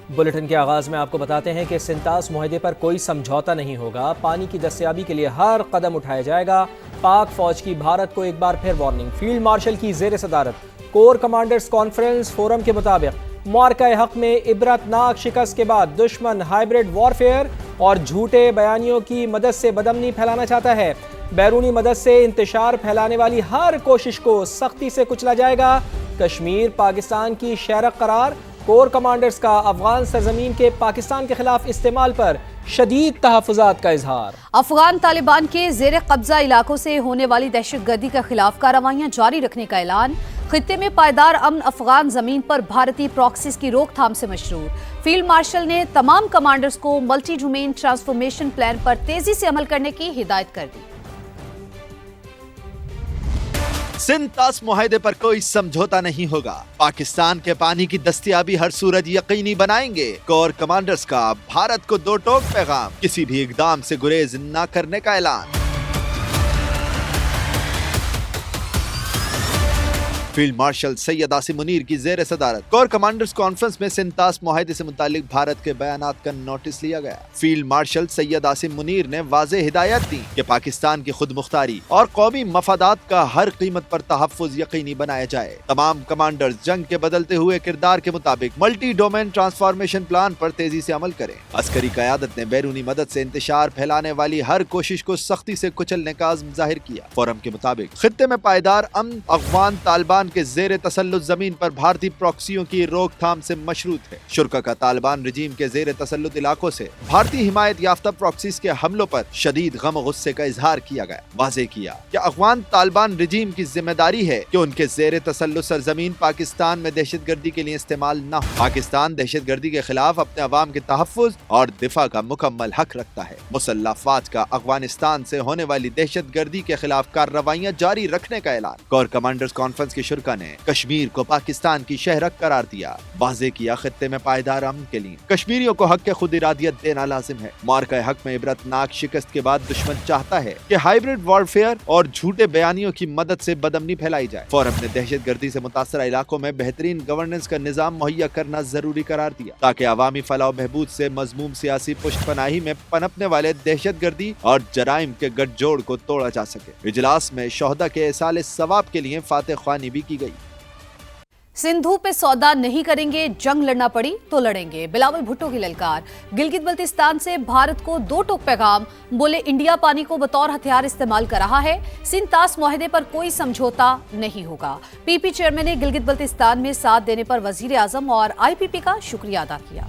Bulletin کے آغاز میں آپ کو بتاتے ہیں کہ سنتاس معاہدے پر کوئی سمجھوتا نہیں ہوگا، پانی کی دستیابی کے لیے ہر قدم اٹھایا جائے گا۔ پاک فوج کی بھارت کو ایک بار پھر وارننگ، فیلڈ مارشل کی زیر صدارت کور کمانڈرز کانفرنس فورم کے مطابق معرکہ حق میں عبرت ناک شکست کے بعد دشمن ہائبرڈ وارفیئر اور جھوٹے بیانیوں کی مدد سے بدامنی پھیلانا چاہتا ہے۔ بیرونی مدد سے انتشار پھیلانے والی ہر کوشش کو سختی سے کچلا جائے گا۔ کشمیر پاکستان کی شہرک قرار، کور کمانڈرز کا افغان سرزمین کے پاکستان کے خلاف استعمال پر شدید تحفظات کا اظہار۔ افغان طالبان کے زیر قبضہ علاقوں سے ہونے والی دہشت گردی کے خلاف کارروائیاں جاری رکھنے کا اعلان۔ خطے میں پائیدار امن افغان زمین پر بھارتی پراکسیز کی روک تھام سے مشروط۔ فیلڈ مارشل نے تمام کمانڈرز کو ملٹی ڈومین ٹرانسفارمیشن پلان پر تیزی سے عمل کرنے کی ہدایت کر دی۔ سنتاس معاہدے پر کوئی سمجھوتا نہیں ہوگا، پاکستان کے پانی کی دستیابی ہر صورت یقینی بنائیں گے۔ کور کمانڈرز کا بھارت کو دو ٹوک پیغام، کسی بھی اقدام سے گریز نہ کرنے کا اعلان۔ فیلڈ مارشل سید عاصم منیر کی زیر صدارت کور کمانڈرز کانفرنس میں سنتاس معاہدے سے متعلق بھارت کے بیانات کا نوٹس لیا گیا۔ فیلڈ مارشل سید عاصم منیر نے واضح ہدایت دی کہ پاکستان کی خود مختاری اور قومی مفادات کا ہر قیمت پر تحفظ یقینی بنایا جائے۔ تمام کمانڈرز جنگ کے بدلتے ہوئے کردار کے مطابق ملٹی ڈومین ٹرانسفارمیشن پلان پر تیزی سے عمل کریں۔ عسکری قیادت نے بیرونی مدد سے انتشار پھیلانے والی ہر کوشش کو سختی سے کچلنے کا عزم ظاہر کیا۔ فورم کے مطابق خطے میں پائیدار امن افغان طالبان کے زیر تسلط زمین پر بھارتی پراکسیوں کی روک تھام سے مشروط ہے۔ شرکا کا طالبان رجیم کے زیر تسلط علاقوں سے بھارتی حمایت یافتہ پراکسیز کے حملوں پر شدید غم و غصے کا اظہار کیا گیا۔ واضح کیا کہ افغان طالبان رجیم کی ذمہ داری ہے کہ ان کے زیر تسلط سرزمین پاکستان میں دہشت گردی کے لیے استعمال نہ ہو۔ پاکستان دہشت گردی کے خلاف اپنے عوام کے تحفظ اور دفاع کا مکمل حق رکھتا ہے۔ مسلح افواج کا افغانستان سے ہونے والی دہشت گردی کے خلاف کارروائیاں جاری رکھنے کا اعلان۔ کور کمانڈرز کانفرنس کے شرکا نے کشمیر کو پاکستان کی شہرک قرار دیا۔ واضح کیا خطے میں پائیدار امن کے لیے کشمیریوں کو حق خود ارادیت دینا لازم ہے۔ معرکہ حق میں عبرت ناک شکست کے بعد دشمن چاہتا ہے کہ ہائبرڈ وارفیئر اور جھوٹے بیانیوں کی مدد سے بدامنی پھیلائی جائے۔ فورم نے دہشت گردی سے متاثرہ علاقوں میں بہترین گورننس کا نظام مہیا کرنا ضروری قرار دیا تاکہ عوامی فلاح و بہبود سے مضموم سیاسی پشت پناہی میں پنپنے والے دہشت گردی اور جرائم کے گٹھ جوڑ کو توڑا جا سکے۔ اجلاس میں شہداء کے ایصال ثواب کے لیے فاتح خوانی بھی کی گئی۔ سندھو پہ سودا نہیں کریں گے، جنگ لڑنا پڑی تو لڑیں گے، بلاول بھٹو کی للکار۔ گلگت بلتستان سے بھارت کو دو ٹوک پیغام، بولے انڈیا پانی کو بطور ہتھیار استعمال کر رہا ہے، سنتاس معاہدے پر کوئی سمجھوتا نہیں ہوگا۔ پی پی چیئرمین نے گلگت بلتستان میں ساتھ دینے پر وزیر اعظم اور آئی پی پی کا شکریہ ادا کیا۔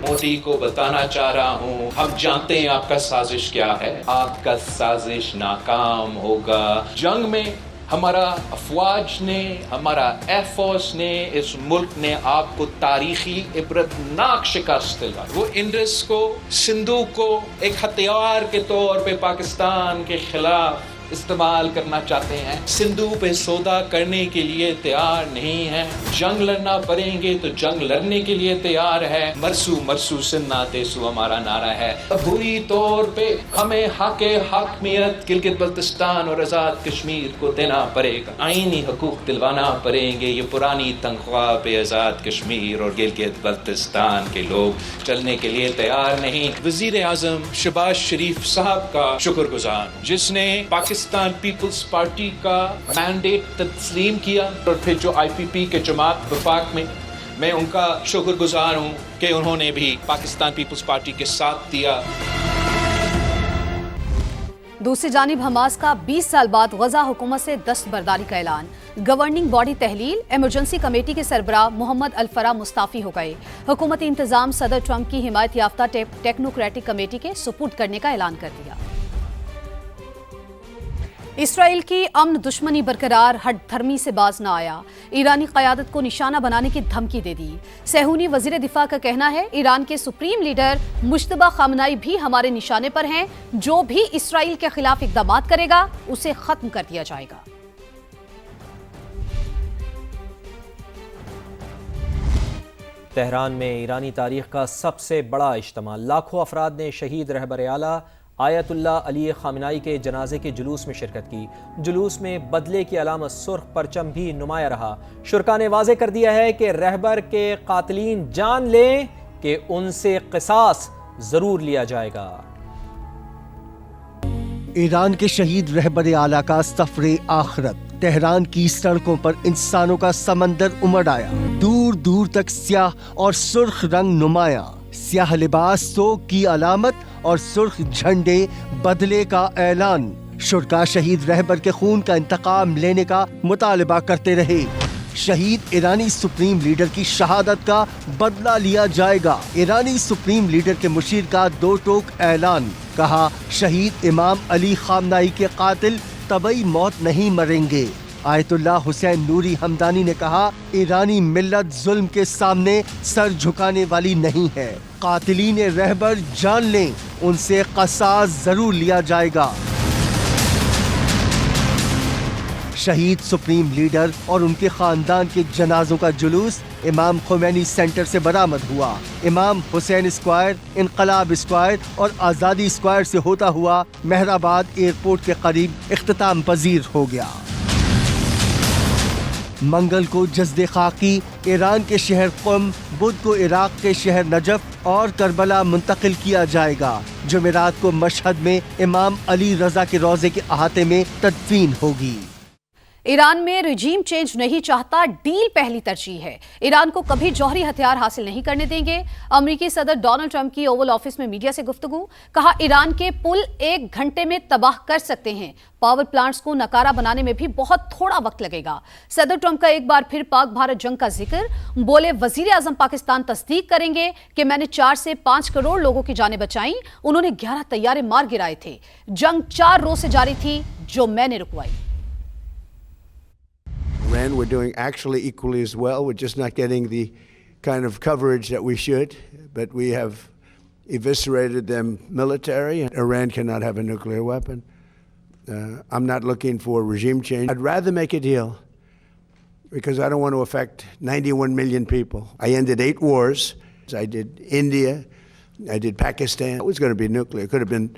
مودی کو بتانا چاہ رہا ہوں، ہم جانتے ہیں آپ کا سازش کیا ہے، آپ کا سازش ناکام ہوگا۔ جنگ میں ہمارا افواج نے، ہمارا ایئر فورس نے، اس ملک نے آپ کو تاریخی عبرت ناک شکست دلائی۔ وہ انڈس کو، سندھو کو ایک ہتھیار کے طور پہ پاکستان کے خلاف استعمال کرنا چاہتے ہیں۔ سندھو پہ سودا کرنے کے لیے تیار نہیں ہے، جنگ لڑنا پڑیں گے تو جنگ لڑنے کے لیے تیار ہے۔ مرسو مرسو سننا تیسو ہمارا نعرہ ہے۔ بری طور پہ ہمیں حق حاکمیت گلگت بلتستان اور آزاد کشمیر کو دینا پڑے گا، آئینی حقوق دلوانا پڑیں گے۔ یہ پرانی تنخواہ پہ آزاد کشمیر اور گلگت بلتستان کے لوگ چلنے کے لیے تیار نہیں۔ وزیر اعظم شہباز شریف صاحب کا شکر گزار ہوں جس نے پاکستان پیپلز پارٹی کا مینڈیٹ تسلیم کیا، اور پھر جو آئی پی پی کے جماعت وفاق میں ان کا شکر گزار ہوں کہ انہوں نے بھی پاکستان پیپلز پارٹی کے ساتھ دیا۔ دوسری جانب حماس کا 20 سال بعد غزہ حکومت سے دستبرداری کا اعلان۔ گورننگ باڈی تحلیل ایمرجنسی کمیٹی کے سربراہ محمد الفرا مستعفی ہو گئے۔ حکومتی انتظام صدر ٹرمپ کی حمایت یافتہ ٹیکنوکریٹک کمیٹی کے سپرد کرنے کا اعلان کر دیا۔ اسرائیل کی امن دشمنی برقرار، ہٹ دھرمی سے باز نہ آیا، ایرانی قیادت کو نشانہ بنانے کی دھمکی دے دی۔ صہیونی وزیر دفاع کا کہنا ہے ایران کے سپریم لیڈر مجتبی خامنائی بھی ہمارے نشانے پر ہیں، جو بھی اسرائیل کے خلاف اقدامات کرے گا اسے ختم کر دیا جائے گا۔ تہران میں ایرانی تاریخ کا سب سے بڑا اجتماع، لاکھوں افراد نے شہید رہبر اعلیٰ آیت اللہ علی خامنائی کے جنازے کے جلوس میں شرکت کی۔ جلوس میں بدلے کی علامت سرخ پرچم بھی نمایاں رہا۔ شرکاء نے واضح کر دیا ہے کہ رہبر کے قاتلین جان لیں کہ ان سے قصاص ضرور لیا جائے گا۔ ایران کے شہید رہبر اعلیٰ کا سفر آخرت۔ تہران کی سڑکوں پر انسانوں کا سمندر امڑ آیا، دور دور تک سیاہ اور سرخ رنگ نمایاں، سیاہ لباس سوگ کی علامت اور سرخ جھنڈے بدلے کا اعلان۔ شرکاء شہید رہبر کے خون کا انتقام لینے کا مطالبہ کرتے رہے۔ شہید ایرانی سپریم لیڈر کی شہادت کا بدلہ لیا جائے گا۔ ایرانی سپریم لیڈر کے مشیر کا دو ٹوک اعلان، کہا شہید امام علی خامنائی کے قاتل طبعی موت نہیں مریں گے۔ آیت اللہ حسین نوری ہمدانی نے کہا ایرانی ملت ظلم کے سامنے سر جھکانے والی نہیں ہے، قاتلین رہبر جان لیں ان سے قصاص ضرور لیا جائے گا۔ شہید سپریم لیڈر اور ان کے خاندان کے جنازوں کا جلوس امام خمینی سینٹر سے برآمد ہوا۔ امام حسین اسکوائر، انقلاب اسکوائر اور آزادی اسکوائر سے ہوتا ہوا مہرآباد ایئرپورٹ کے قریب اختتام پذیر ہو گیا۔ منگل کو جسد خاکی ایران کے شہر قم، بدھ کو عراق کے شہر نجف اور کربلا منتقل کیا جائے گا۔ جمعرات کو مشہد میں امام علی رضا کے روضے کے احاطے میں تدفین ہوگی۔ ایران میں رجیم چینج نہیں چاہتا، ڈیل پہلی ترجیح ہے۔ ایران کو کبھی جوہری ہتھیار حاصل نہیں کرنے دیں گے۔ امریکی صدر ڈونلڈ ٹرمپ کی اوول آفس میں میڈیا سے گفتگو، کہا ایران کے پل 1 گھنٹے میں تباہ کر سکتے ہیں، پاور پلانٹس کو ناکارہ بنانے میں بھی بہت تھوڑا وقت لگے گا۔ صدر ٹرمپ کا ایک بار پھر پاک بھارت جنگ کا ذکر، بولے وزیر اعظم پاکستان تصدیق کریں گے کہ میں نے 4 سے 5 کروڑ لوگوں کی جانیں بچائیں، انہوں نے 11 طیارے مار گرائے تھے، جنگ 4 روز سے جاری تھی جو میں نے رکوائی۔ Iran, we're doing actually equally as well. We're just not getting the kind of coverage that we should, but we have eviscerated them military. Iran cannot have a nuclear weapon. I'm not looking for regime change. I'd rather make a deal because I don't want to affect 91 million people. I ended 8 wars. I did India. I did Pakistan. It was going to be nuclear. It could have been,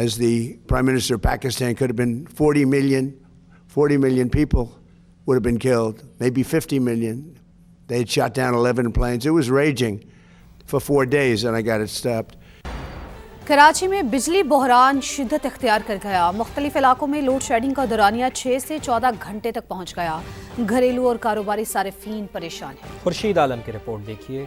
as the Prime Minister of Pakistan, could have been 40 million people would have been killed, maybe 50 million. They had shot down 11 planes. It was raging for 4 days and I got it stopped. Karachi میں بجلی بحران شدت اختیار کر گیا، مختلف علاقوں میں لوڈ شیڈنگ کا دورانیہ 6 سے 14 گھنٹے تک پہنچ گیا، گھریلو اور کاروباری صارفین پریشان ہیں۔ خورشید عالم کی رپورٹ دیکھیے۔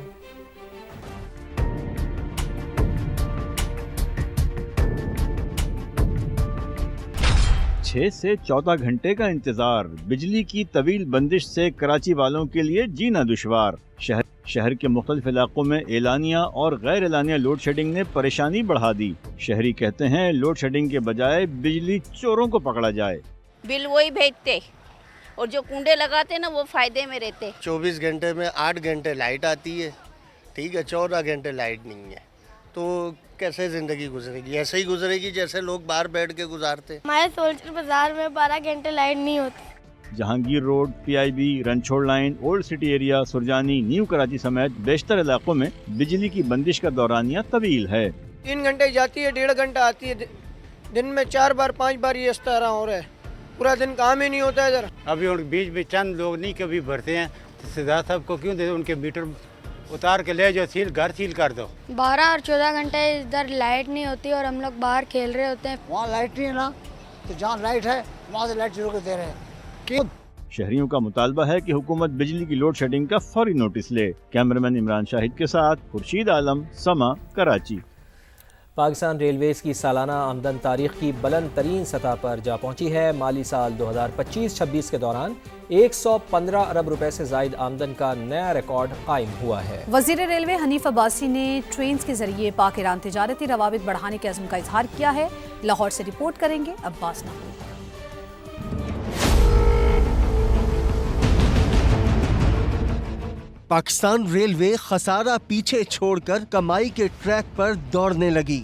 6 سے 14 گھنٹے کا انتظار، بجلی کی طویل بندش سے کراچی والوں کے لیے جینا دشوار۔ شہر کے مختلف علاقوں میں اعلانیہ اور غیر اعلانیہ لوڈ شیڈنگ نے پریشانی بڑھا دی۔ شہری کہتے ہیں لوڈ شیڈنگ کے بجائے بجلی چوروں کو پکڑا جائے۔ بل وہی بھیجتے اور جو کنڈے لگاتے نا وہ فائدے میں رہتے۔ 24 گھنٹے میں 8 گھنٹے لائٹ آتی ہے، ٹھیک ہے، 14 گھنٹے لائٹ نہیں ہے، تو کیسے زندگی گزرے گی؟ ایسے ہی گزرے گی جیسے لوگ باہر بیٹھ کے گزارتے۔ ہمارے سولچر بازار میں 12 گھنٹے لائٹ نہیں ہوتی۔ Jahangir road, P I B, Ranchhor line, old city area, Surjani, new Karachi سمیت بیشتر علاقوں میں بجلی کی بندش کا دورانیہ طویل ہے۔ 3 گھنٹے جاتی ہے، 1.5 گھنٹہ آتی ہے، دن میں 4 بار 5 بار یہ اس طرح ہو رہا ہے، پورا دن کام ہی نہیں ہوتا ہے ادھر۔ ابھی بیچ میں چند لوگ نہیں کبھی بھرتے ہیں، سزا صاحب کو کیوں دے ان کے میٹر اتار کے لے جو گھر سیل کر دو۔ 12 اور 14 گھنٹے ادھر لائٹ نہیں ہوتی اور ہم لوگ باہر کھیل رہے ہوتے ہیں۔ وہاں لائٹ نہیں ہے نا، تو جہاں لائٹ ہے وہاں سے لائٹ شروع کر دے رہے ہیں۔ شہریوں کا مطالبہ ہے کہ حکومت بجلی کی لوڈ شیڈنگ کا فوری نوٹس لے۔ کیمرمین عمران شاہد کے ساتھ خورشید عالم، سما، کراچی۔ پاکستان ریلویز کی سالانہ آمدن تاریخ کی بلند ترین سطح پر جا پہنچی ہے۔ مالی سال 2025-26 کے دوران 115 ارب روپے سے زائد آمدن کا نیا ریکارڈ قائم ہوا ہے۔ وزیر ریلوے حنیف عباسی نے ٹرینز کے ذریعے پاک ایران تجارتی روابط بڑھانے کے عزم کا اظہار کیا ہے۔ لاہور سے رپورٹ کریں گے عباس نقوی۔ پاکستان ریلوے خسارہ پیچھے چھوڑ کر کمائی کے ٹریک پر دوڑنے لگی۔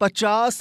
50